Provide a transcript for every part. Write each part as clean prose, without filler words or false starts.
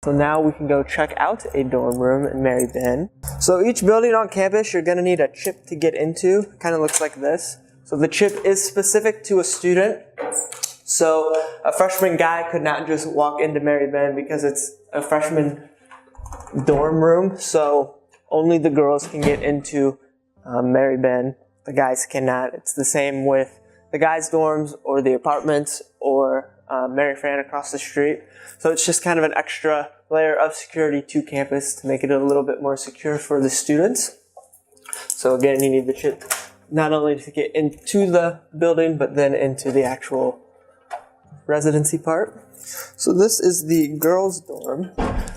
So now we can go check out a dorm room in Mary Ben. So each building on campus, you're gonna need a chip to get into. Kind of looks like this. So the chip is specific to a student. So a freshman guy could not just walk into Mary Ben because it's a freshman dorm room. So only the girls can get into Mary Ben. The guys cannot. It's the same with the guys' dorms or the apartments or Mary Fran across the street. So it's just kind of an extra layer of security to campus to make it a little bit more secure for the students. So again, you need the chip not only to get into the building, but then into the actual residency part. So this is the girls' dorm.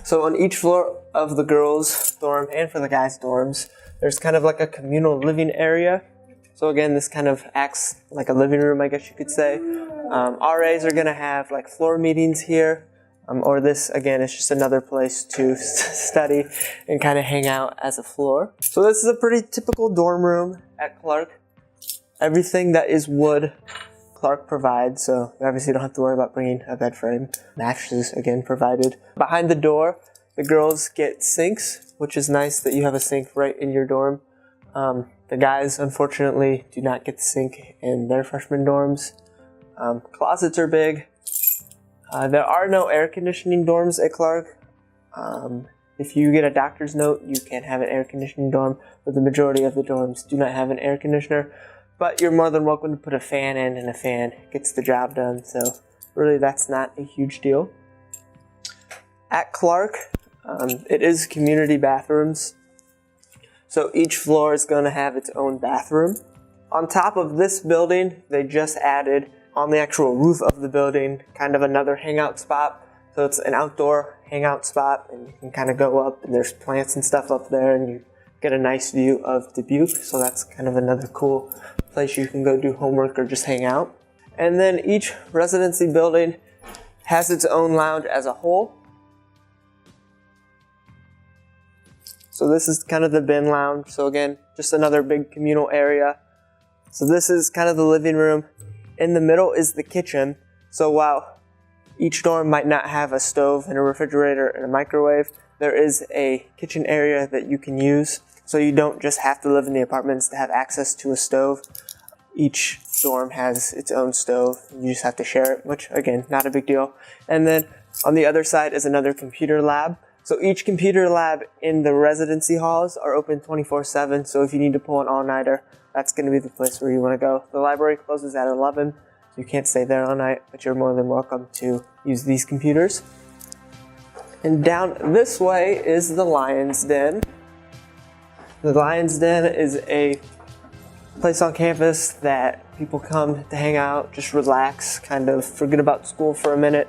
So on each floor of the girls' dorm and for the guys' dorms, there's kind of like a communal living area. So again, this kind of acts like a living room, I guess you could say. RAs are gonna have like floor meetings here, or this, again, is just another place to study and kind of hang out as a floor. So this is a pretty typical dorm room at Clarke. Everything that is wood, Clarke provides, so you obviously don't have to worry about bringing a bed frame. Mattresses, again, provided. Behind the door, the girls get sinks, which is nice that you have a sink right in your dorm. The guys, unfortunately, do not get the sink in their freshman dorms. Closets are big. There are no air conditioning dorms at Clarke. If you get a doctor's note, you can have an air conditioning dorm, but the majority of the dorms do not have an air conditioner. But you're more than welcome to put a fan in, and a fan gets the job done. So really, that's not a huge deal. At Clarke, it is community bathrooms. So each floor is going to have its own bathroom. On top of this building, they just added on the actual roof of the building kind of another hangout spot. So it's an outdoor hangout spot, and you can kind of go up, and there's plants and stuff up there, and you get a nice view of Dubuque. So that's kind of another cool place you can go do homework or just hang out. And then each residency building has its own lounge as a whole. So this is kind of the bin lounge. So again, just another big communal area. So this is kind of the living room. In the middle is the kitchen. So while each dorm might not have a stove and a refrigerator and a microwave, there is a kitchen area that you can use. So you don't just have to live in the apartments to have access to a stove. Each dorm has its own stove. You just have to share it, which again, not a big deal. And then on the other side is another computer lab. So each computer lab in the residency halls are open 24/7. So if you need to pull an all-nighter, that's going to be the place where you want to go. The library closes at 11, so you can't stay there all night, but you're more than welcome to use these computers. And down this way is the Lion's Den. The Lion's Den is a place on campus that people come to hang out, just relax, kind of forget about school for a minute.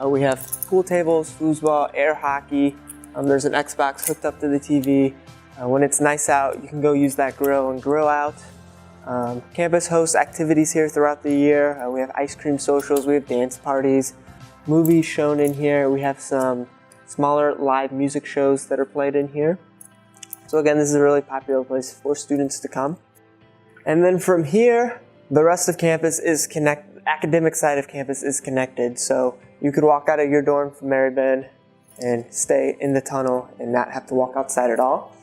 We have pool tables, foosball, air hockey. There's an Xbox hooked up to the TV. When it's nice out, you can go use that grill and grill out. Campus hosts activities here throughout the year. We have ice cream socials, we have dance parties, movies shown in here. We have some smaller live music shows that are played in here. So again, this is a really popular place for students to come. And then from here, the rest of campus is connected. The academic side of campus is connected. So you could walk out of your dorm from Mary Ben and stay in the tunnel and not have to walk outside at all.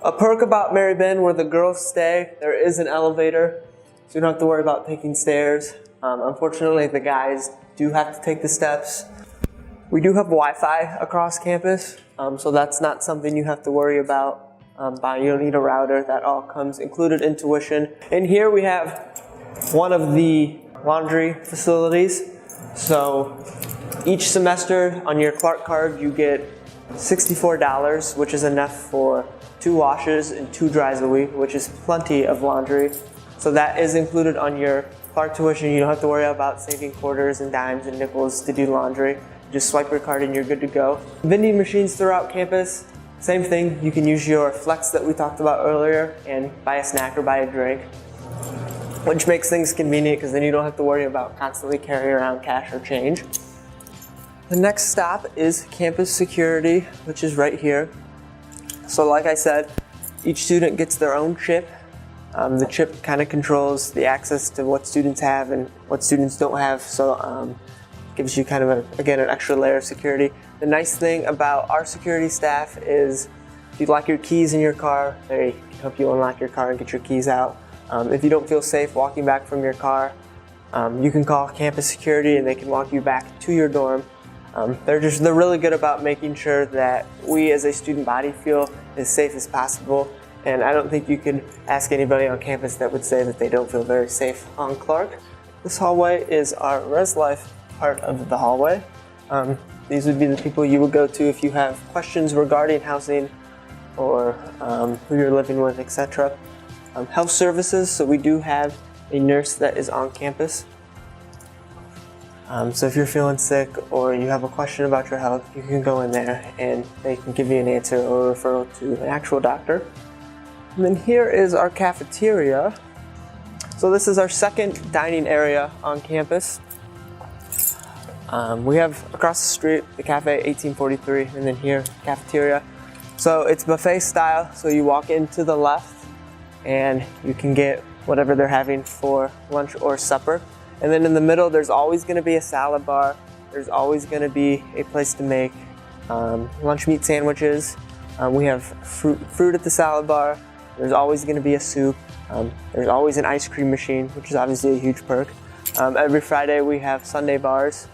A perk about Mary Ben where the girls stay, there is an elevator, so you don't have to worry about taking stairs. Unfortunately, the guys do have to take the steps. We do have Wi-Fi across campus, so that's not something you have to worry about. You don't need a router, that all comes included in tuition. In here we have one of the laundry facilities. So each semester on your Clarke card you get $64, which is enough for 2 washes and 2 dries a week, which is plenty of laundry. So that is included on your Clarke tuition. You don't have to worry about saving quarters and dimes and nickels to do laundry. Just swipe your card and you're good to go. Vending machines throughout campus, same thing. You can use your flex that we talked about earlier and buy a snack or buy a drink, which makes things convenient because then you don't have to worry about constantly carrying around cash or change. The next stop is campus security, which is right here. So like I said, each student gets their own chip. The chip kind of controls the access to what students have and what students don't have. So gives you kind of, again, an extra layer of security. The nice thing about our security staff is if you lock your keys in your car, they can help you unlock your car and get your keys out. If you don't feel safe walking back from your car, you can call campus security and they can walk you back to your dorm. They're really good about making sure that we as a student body feel as safe as possible. And I don't think you could ask anybody on campus that would say that they don't feel very safe on Clarke. This hallway is our Res Life part of the hallway. These would be the people you would go to if you have questions regarding housing or who you're living with, etc. Health services, so we do have a nurse that is on campus. So if you're feeling sick or you have a question about your health, you can go in there and they can give you an answer or a referral to an actual doctor. And then here is our cafeteria. So this is our second dining area on campus. We have across the street the Cafe 1843 and then here, cafeteria. So it's buffet style, so you walk in to the left and you can get whatever they're having for lunch or supper. And then in the middle, there's always gonna be a salad bar. There's always gonna be a place to make lunch meat sandwiches. We have fruit at the salad bar. There's always gonna be a soup. There's always an ice cream machine, which is obviously a huge perk. Every Friday we have Sunday bars.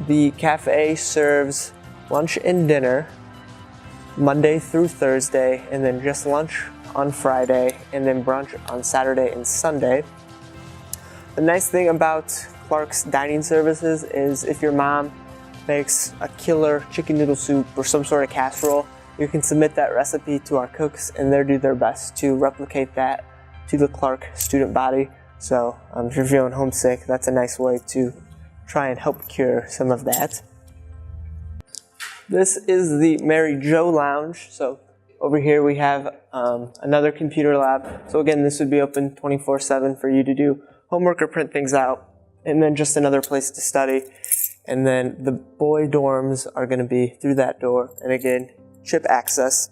The cafe serves lunch and dinner Monday through Thursday, and then just lunch on Friday, and then brunch on Saturday and Sunday. The nice thing about Clarke's dining services is if your mom makes a killer chicken noodle soup or some sort of casserole, you can submit that recipe to our cooks and they'll do their best to replicate that to the Clarke student body. So if you're feeling homesick, that's a nice way to try and help cure some of that. This is the Mary Jo Lounge. So over here we have another computer lab. So again, this would be open 24/7 for you to do homework or print things out, and then just another place to study. And then the boy dorms are going to be through that door, and again, chip access.